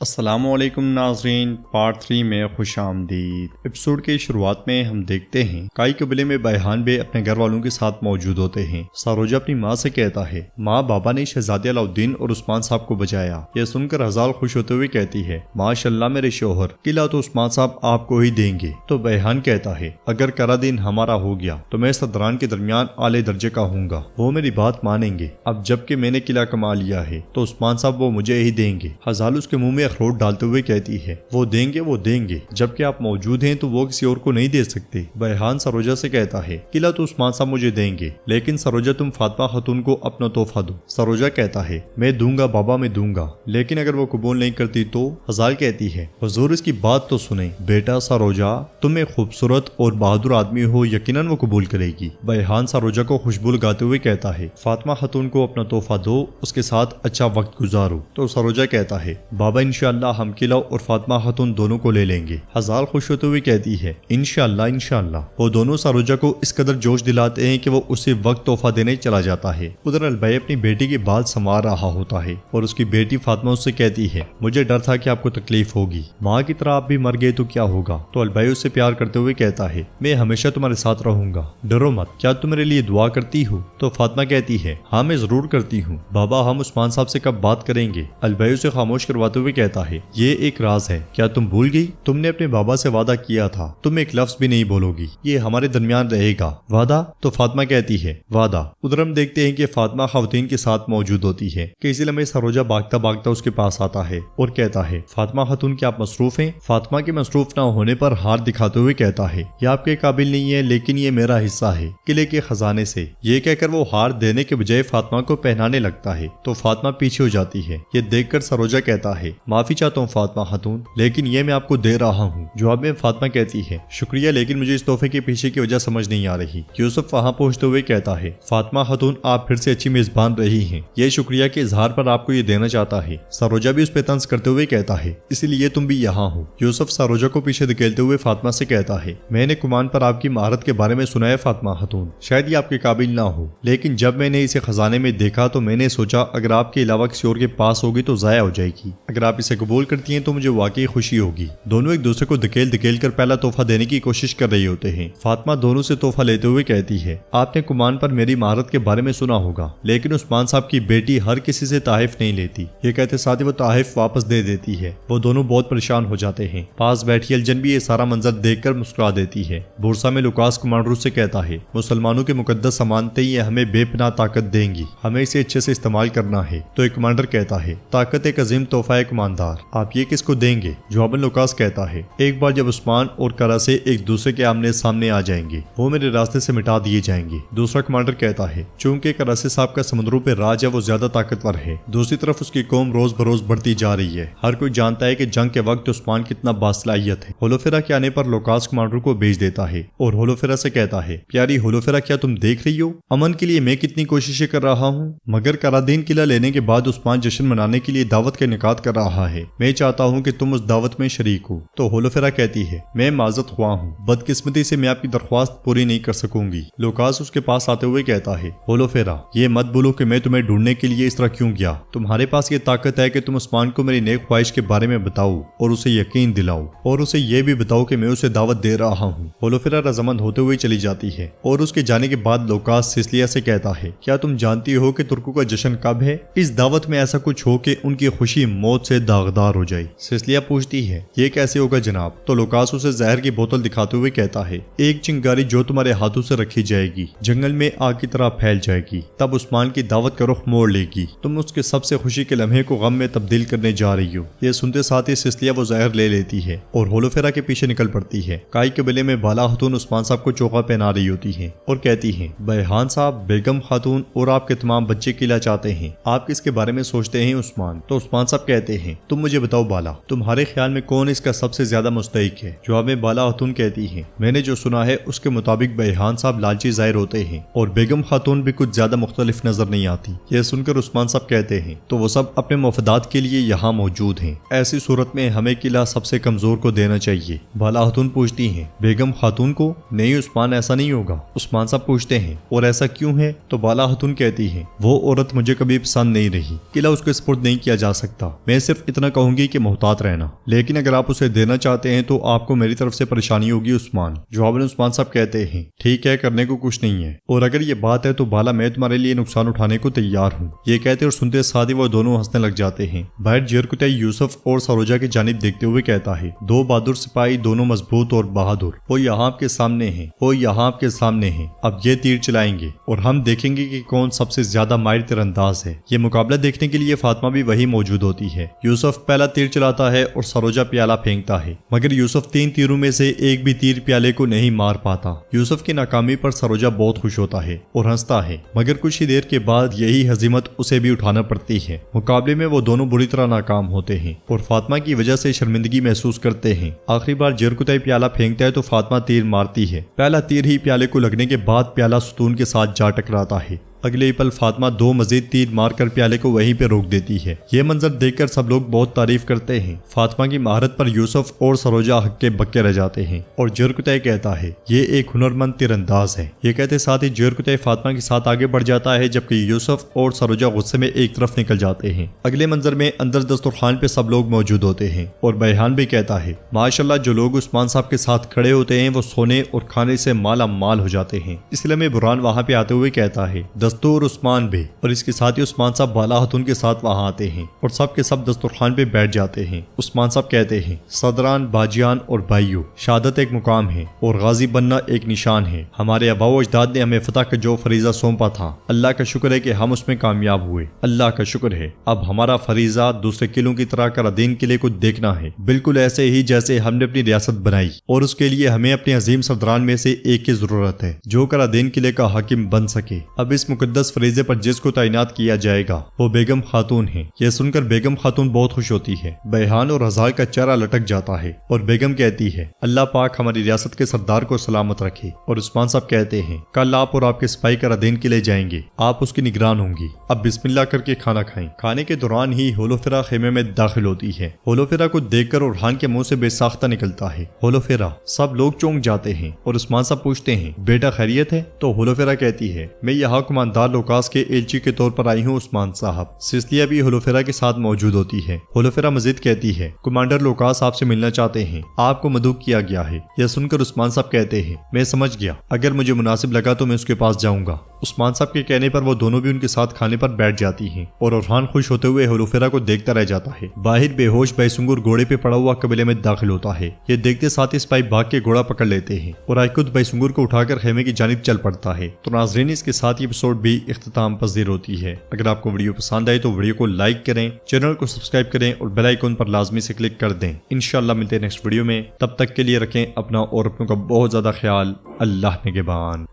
السلام علیکم ناظرین، پارٹ 3 میں خوش آمدید۔ ایپیسوڈ کی شروعات میں ہم دیکھتے ہیں کائی قبیلے میں بیحان بے اپنے گھر والوں کے ساتھ موجود ہوتے ہیں۔ ساروجہ اپنی ماں سے کہتا ہے، ماں بابا نے شہزادے علاؤالدین اور عثمان صاحب کو بچایا۔ یہ سن کر ہزال خوش ہوتے ہوئے کہتی ہے، ماشاءاللہ میرے شوہر، قلعہ تو عثمان صاحب آپ کو ہی دیں گے۔ تو بیحان کہتا ہے، اگر کرا دین ہمارا ہو گیا تو میں صدران کے درمیان اعلی درجے کا ہوں گا، وہ میری بات مانیں گے۔ اب جب کہ میں نے قلعہ کما لیا ہے تو عثمان صاحب وہ مجھے ہی دیں گے۔ ہزال اس کے منہ میں اخروٹ ڈالتے ہوئے کہتی ہے، وہ دیں گے جبکہ آپ موجود ہیں تو وہ کسی اور کو نہیں دے سکتے۔ بیحان سروجہ سے کہتا ہے، قلعہ تو عثمان صاحب مجھے دیں گے، لیکن سروجہ تم فاطمہ خاتون کو اپنا تحفہ دو۔ سروجہ کہتا ہے، میں دوں گا بابا، میں دوں گا، لیکن اگر وہ قبول نہیں کرتی تو؟ ہزال کہتی ہے، حضور اس کی بات تو سنیں، بیٹا سروجہ تم ایک خوبصورت اور بہادر آدمی ہو، یقیناً وہ قبول کرے گی۔ بیحان سروجہ کو خوشبو لگاتے ہوئے کہتا ہے، فاطمہ خاتون کو اپنا تحفہ دو، اس کے ساتھ اچھا وقت گزارو۔ تو سروجہ کہتا ہے، بابا انشاءاللہ ہم قلعہ اور فاطمہ خاتون دونوں کو لے لیں گے۔ ہزال خوش ہوتے ہوئے کہتی ہے، انشاءاللہ۔ وہ دونوں سروجہ کو اس قدر جوش دلاتے ہیں کہ وہ اسی وقت تحفہ دینے چلا جاتا ہے۔ ادھر البئی اپنی بیٹی کے بال سنوار رہا ہوتا ہے اور اس کی بیٹی فاطمہ اس سے کہتی ہے، مجھے ڈر تھا کہ آپ کو تکلیف ہوگی، ماں کی طرح آپ بھی مر گئے تو کیا ہوگا؟ تو البئی اس سے پیار کرتے ہوئے کہتا ہے، میں ہمیشہ تمہارے ساتھ رہوں گا، ڈرو مت، کیا تم میرے لیے دعا کرتی ہو؟ تو فاطمہ کہتی ہے، ہاں میں ضرور کرتی ہوں بابا، ہم عثمان صاحب سے کب بات کریں گے؟ البئی اسے خاموش کرواتے ہوئے کہتا ہے، یہ ایک راز ہے، کیا تم بھول گئی؟ تم نے اپنے بابا سے وعدہ کیا تھا، تم ایک لفظ بھی نہیں بولو گی، یہ ہمارے درمیان رہے گا، وعدہ؟ تو فاطمہ کہتی ہے، وعدہ۔ ادھر ہم دیکھتے ہیں کہ فاطمہ خواتین کے ساتھ موجود ہوتی ہے کہ اسی لمحے سروجہ بھاگتا اس کے پاس آتا ہے اور کہتا ہے، فاطمہ خاتون کیا آپ مصروف ہیں؟ فاطمہ کے مصروف نہ ہونے پر ہار دکھاتے ہوئے کہتا ہے، یہ آپ کے قابل نہیں ہے، لیکن یہ میرا حصہ ہے قلعے کے خزانے سے۔ یہ کہہ کر وہ ہار دینے کے بجائے فاطمہ کو پہنانے لگتا ہے تو فاطمہ پیچھے ہو جاتی ہے۔ یہ دیکھ کر سروجہ کہتا ہے، معافی چاہتا ہوں فاطمہ خاتون، لیکن یہ میں آپ کو دے رہا ہوں۔ جواب میں فاطمہ کہتی ہے، شکریہ، لیکن مجھے اس تحفے کے پیچھے کی وجہ سمجھ نہیں آ رہی۔ یوسف وہاں پہنچتے ہوئے کہتا ہے، فاطمہ خاتون آپ پھر سے اچھی میزبان رہی ہیں، یہ شکریہ کے اظہار پر آپ کو یہ دینا چاہتا ہے۔ سروجہ بھی اس پہ طنز کرتے ہوئے کہتا ہے، اسی لیے تم بھی یہاں ہو۔ یوسف سروجہ کو پیچھے دھکیلتے ہوئے فاطمہ سے کہتا ہے، میں نے کمان پر آپ کی مہارت کے بارے میں سنا ہے فاطمہ خاتون، شاید یہ آپ کے قابل نہ ہو، لیکن جب میں نے اسے خزانے میں دیکھا تو میں نے سوچا اگر آپ کے علاوہ کسی اور کے پاس ہوگی تو ضائع ہو جائے گی، اگر آپ اسے قبول کرتی ہیں تو مجھے واقعی خوشی ہوگی۔ دونوں ایک دوسرے کو دھکیل کر پہلا تحفہ دینے کی کوشش کر رہے ہوتے ہیں۔ فاطمہ دونوں سے تحفہ لیتے ہوئے کہتی ہے، آپ نے کمان پر میری مہارت کے بارے میں سنا ہوگا، لیکن عثمان صاحب کی بیٹی ہر کسی سے تحائف نہیں لیتی۔ یہ کہتے ساتھ ہی وہ تحائف واپس دے دیتی ہے۔ وہ دونوں بہت پریشان ہو جاتے ہیں۔ پاس بیٹھی الجن بھی یہ سارا منظر دیکھ کر مسکرا دیتی ہے۔ بورسا میں لوکاس کمانڈر سے کہتا ہے، مسلمانوں کے مقدس امانتیں یہ ہمیں بے پناہ طاقت دیں گی، ہمیں اسے اچھے سے استعمال کرنا ہے۔ تو ایک کمانڈر کہتا ہے، طاقت ایک عظیم تحفہ ہے کماندار، آپ یہ کس کو دیں گے؟ جواباً لوکاس کہتا ہے، ایک بار جب عثمان اور کرا سے ایک دوسرے کے آمنے سامنے آ جائیں گے، وہ میرے راستے سے مٹا دیے جائیں گے۔ دوسرا کمانڈر کہتا ہے، چونکہ کراسے صاحب کا سمندروں پہ راج ہے، وہ زیادہ طاقتور ہے، دوسری طرف اس کی قوم روز بروز بڑھتی جا رہی ہے، ہر کوئی جانتا ہے کہ جنگ کے وقت عثمان کتنا باصلاحیت ہے۔ ہولوفیرا کے آنے پر لوکاس کمانڈر کو بھیج دیتا ہے اور ہولوفیرا سے کہتا ہے، پیاری ہولوفیرا، کیا تم دیکھ رہی ہو امن کے لیے میں کتنی کوششیں کر رہا ہوں، مگر کرادین قلعہ لینے کے بعد عثمان جشن منانے کے لیے دعوت کا انعقاد کر رہا ہے، میں چاہتا ہوں کہ تم اس دعوت میں شریک ہو۔ تو ہولوفیرا کہتی ہے، میں معذرت خواہ ہوں، بدقسمتی سے میں آپ کی درخواست پوری نہیں کر سکوں گی۔ لوکاس اس کے پاس آتے ہوئے کہتا ہے، ہولوفیرا، یہ مت بولو کہ میں تمہیں ڈھونڈنے کے لیے اس طرح کیوں گیا، تمہارے پاس یہ طاقت ہے کہ تم عثمان کو میری نیک خواہش کے بارے میں بتاؤ اور اسے یقین دلاؤ، اور اسے یہ بھی بتاؤ کہ میں اسے دعوت دے رہا ہوں۔ ہولوفیرا رضامند ہوتے ہوئے چلی جاتی ہے اور اس کے جانے کے بعد لوکاس سسلیا سے کہتا ہے، کیا تم جانتی ہو کہ ترکوں کا جشن کب ہے؟ اس دعوت میں ایسا کچھ ہو کہ ان کی خوشی موت سے داغدار ہو جائے۔ سسلیا پوچھتی ہے، یہ کیسے ہوگا جناب؟ تو لوکاس اسے زہر کی بوتل دکھاتے ہوئے کہتا ہے، ایک چنگاری جو تمہارے ہاتھوں سے رکھی جائے گی جنگل میں آگ کی طرح پھیل جائے گی، تب عثمان کی دعوت کا رخ موڑ لے گی، تم اس کے سب سے خوشی کے لمحے کو غم میں تبدیل کرنے جا رہی ہو۔ یہ سنتے ساتھ ہی سسلیا وہ زہر لے لیتی ہے اور ہولوفیرا کے پیچھے نکل پڑتی ہے۔ کائی قبیلے میں بالا خاتون عثمان صاحب کو چوکا پہنا رہی ہوتی ہیں اور کہتی ہیں، بیحان صاحب، بیگم خاتون اور آپ کے تمام بچے قلعہ چاہتے ہیں، آپ کس کے بارے میں سوچتے ہیں عثمان؟ تو عثمان صاحب کہتے ہیں، تم مجھے بتاؤ بالا، تمہارے خیال میں کون اس کا سب سے زیادہ مستحق ہے؟ جواب میں بالا خاتون کہتی ہیں، میں نے جو سنا ہے اس کے مطابق بیحان صاحب لالچی ظاہر ہوتے ہیں اور بیگم خاتون بھی کچھ زیادہ مختلف نظر نہیں آتی۔ یہ سن کر عثمان صاحب کہتے ہیں، تو وہ سب اپنے مفادات کے لیے یہاں موجود ہیں، ایسی صورت میں ہمیں قلعہ سب سے کمزور کو دینا چاہیے۔ بالا خاتون پوچھتی ہیں، بیگم خاتون کو؟ نہیں عثمان، ایسا نہیں ہوگا۔ عثمان صاحب پوچھتے ہیں، اور ایسا کیوں ہے؟ تو بالا خاتون کہتی ہیں، وہ عورت مجھے کبھی پسند نہیں رہی، قلعہ اس کے سپرد نہیں کیا جا سکتا، میں صرف اتنا کہوں گی کہ محتاط رہنا، لیکن اگر آپ اسے دینا چاہتے ہیں تو آپ کو میری طرف سے پریشانی ہوگی عثمان۔ جواب میں عثمان صاحب کہتے ہیں ٹھیک ہے، کرنے کو کچھ نہیں ہے، اور اگر یہ بات ہے تو بالا میں تمہارے لیے نقصان اٹھانے کو تیار ہوں۔ یہ کہتے اور سنتے ساتھ ہی وہ دونوں ہنسنے لگ جاتے ہیں۔ باہر جیرکتائی یوسف اور سروجا کی جانب دیکھتے ہوئے کہتا ہے دو بہادر سپاہی، دونوں مضبوط اور بہادر، وہ یہاں آپ کے سامنے ہیں، وہ یہاں آپ کے سامنے ہیں، اب یہ تیر چلائیں گے اور ہم دیکھیں گے کہ کون سب سے زیادہ ماہر تیر انداز ہے۔ یہ مقابلہ دیکھنے کے لیے فاطمہ بھی وہی موجود ہوتی ہے۔ یوسف پہلا تیر چلاتا ہے اور سروجا پیالہ پھینکتا ہے، مگر یوسف 3 تیروں میں سے ایک بھی تیر پیالے کو نہیں مار پاتا۔ یوسف کی ناکامی پر سروجا بہت خوش ہوتا ہے اور ہنستا ہے، مگر کچھ ہی دیر کے بعد یہی ہزیمت اسے بھی اٹھانا پڑتی ہے۔ مقابلے میں وہ دونوں بری طرح ناکام ہوتے ہیں اور فاطمہ کی وجہ سے شرمندگی محسوس کرتے ہیں۔ آخری بار جیرکتائی پیالہ پھینکتا ہے تو فاطمہ تیر مارتی ہے، پہلا تیر ہی پیالے کو لگنے کے بعد پیالہ ستون کے ساتھ جا ٹکراتا ہے۔ اگلے پل فاطمہ 2 مزید تیر مار کر پیالے کو وہیں پہ روک دیتی ہے۔ یہ منظر دیکھ کر سب لوگ بہت تعریف کرتے ہیں۔ فاطمہ کی مہارت پر یوسف اور سروجا حق کے بکے رہ جاتے ہیں اور جیرکتائی کہتا ہے یہ ایک ہنرمند تیر انداز ہے۔ یہ کہتے ساتھ ہی جیرکتائی فاطمہ کے ساتھ آگے بڑھ جاتا ہے، جبکہ یوسف اور سروجا غصے میں ایک طرف نکل جاتے ہیں۔ اگلے منظر میں اندر دسترخوان پہ سب لوگ موجود ہوتے ہیں اور بیحان بھی کہتا ہے ماشاءاللہ جو لوگ عثمان صاحب کے ساتھ کھڑے ہوتے ہیں وہ سونے اور کھانے سے مالا مال ہو جاتے ہیں۔ اس لیے میں برہان وہاں پہ آتے ہوئے کہتا ہے دستور عثمان، اور اس کے ساتھ ہی عثمان صاحب بالا خاتون کے ساتھ وہاں آتے ہیں اور سب کے سب دسترخوان پہ بیٹھ جاتے ہیں۔ عثمان صاحب کہتے ہیں صدران، باجیان اور بھائیوں، شہادت ایک مقام ہے اور غازی بننا ایک نشان ہے۔ ہمارے آباء و اجداد نے ہمیں فتح کا جو فریضہ سونپا تھا، اللہ کا شکر ہے کہ ہم اس میں کامیاب ہوئے، اللہ کا شکر ہے۔ اب ہمارا فریضہ دوسرے قلعوں کی طرح کرادین قلعے کو دیکھنا ہے، بالکل ایسے ہی جیسے ہم نے اپنی ریاست بنائی، اور اس کے لیے ہمیں اپنے عظیم سردران میں سے ایک کی ضرورت ہے جو کرادین قلعے کا حاکم بن سکے۔ اب اس مقدس فریضے پر جس کو تعینات کیا جائے گا وہ بیگم خاتون ہے۔ یہ سن کر بیگم خاتون بہت خوش ہوتی ہے، بیحان اور ہزار کا چہرہ لٹک جاتا ہے اور بیگم کہتی ہے اللہ پاک ہماری ریاست کے سردار کو سلامت رکھے۔ اور عثمان صاحب کہتے ہیں کل آپ اور آپ کے سپاہی کرادین کے لے جائیں گے، آپ اس کی نگران ہوں گی۔ اب بسم اللہ کر کے کھانا کھائیں۔ کھانے کے دوران ہی ہولوفیرا خیمے میں داخل ہوتی ہے۔ ہولوفیرا کو دیکھ کر اورحان کے منہ سے بے ساختہ نکلتا ہے ہولوفیرا۔ سب لوگ چونک جاتے ہیں اور عثمان صاحب پوچھتے ہیں بیٹا خیریت ہے؟ تو ہولوفیرا کہتی ہے میں یہاں کماندار لوکاس کے ایلچی کے طور پر آئی ہوں عثمان صاحب۔ سسلیہ بھی ہولوفیرا کے ساتھ موجود ہوتی ہے۔ ہولوفیرا مزید کہتی ہے کمانڈر لوکاس آپ سے ملنا چاہتے ہیں، آپ کو مدعو کیا گیا ہے۔ یہ سن کر عثمان صاحب کہتے ہیں میں سمجھ گیا، اگر مجھے مناسب لگا تو میں اس کے پاس جاؤں گا۔ عثمان صاحب کے کہنے پر وہ دونوں بھی ان کے ساتھ کھانے پر بیٹھ جاتی ہیں اور اورحان خوش ہوتے ہوئے ہولوفیرا کو دیکھتا رہ جاتا ہے۔ باہر بے ہوش بیسنگر گھوڑے پہ پڑا ہوا قبیلے میں داخل ہوتا ہے۔ یہ دیکھتے ساتھ ہی سپاہی بھاگ کے گھوڑا پکڑ لیتے ہیں اور خود بیسنگر کو اٹھا کر خیمے کی جانب چل پڑتا ہے۔ تو ناظرین اس کے ساتھ یہ ایپیسوڈ بھی اختتام پذیر ہوتی ہے۔ اگر آپ کو ویڈیو پسند آئے تو ویڈیو کو لائک کریں، چینل کو سبسکرائب کریں اور بیل آئیکن پر لازمی سے کلک کر دیں۔ انشاءاللہ ملتے ہیں نیکسٹ ویڈیو میں، تب تک کے لیے رکھیں اپنا اور اپنوں کا بہت زیادہ خیال۔ اللہ نگہبان۔